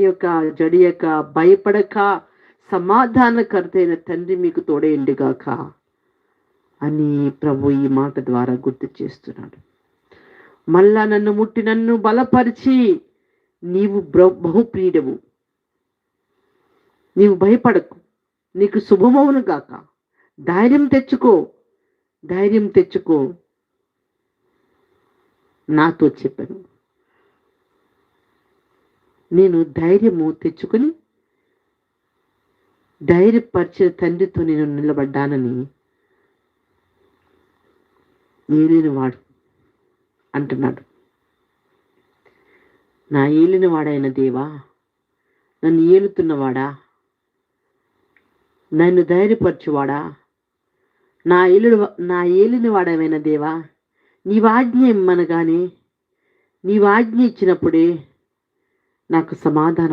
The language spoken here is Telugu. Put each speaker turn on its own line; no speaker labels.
యొక్క జడియక భయపడక సమాధానకర్త అయిన తండ్రి మీకు తోడేయండిగాక అని ప్రభు ఈ మాట ద్వారా గుర్తు చేస్తున్నాడు. మళ్ళా నన్ను ముట్టి నన్ను బలపరిచి నీవు బహుప్రియుడవు, నీవు భయపడకు, నీకు శుభమవును గాక, ధైర్యం తెచ్చుకో నాతో చెప్పాను. నేను ధైర్యము తెచ్చుకొని ధైర్యపరిచిన తండ్రితో నేను నిలబడ్డానని ఏలినవాడు అంటున్నాడు. నా ఏలినవాడైన దేవా, నన్ను ఏలుతున్నవాడా, నన్ను ధైర్యపరచువాడా, నా ఏలినవాడమైన దేవా, నీవాజ్ఞ ఇమ్మనగానే నీవాజ్ఞ ఇచ్చినప్పుడే నాకు సమాధానం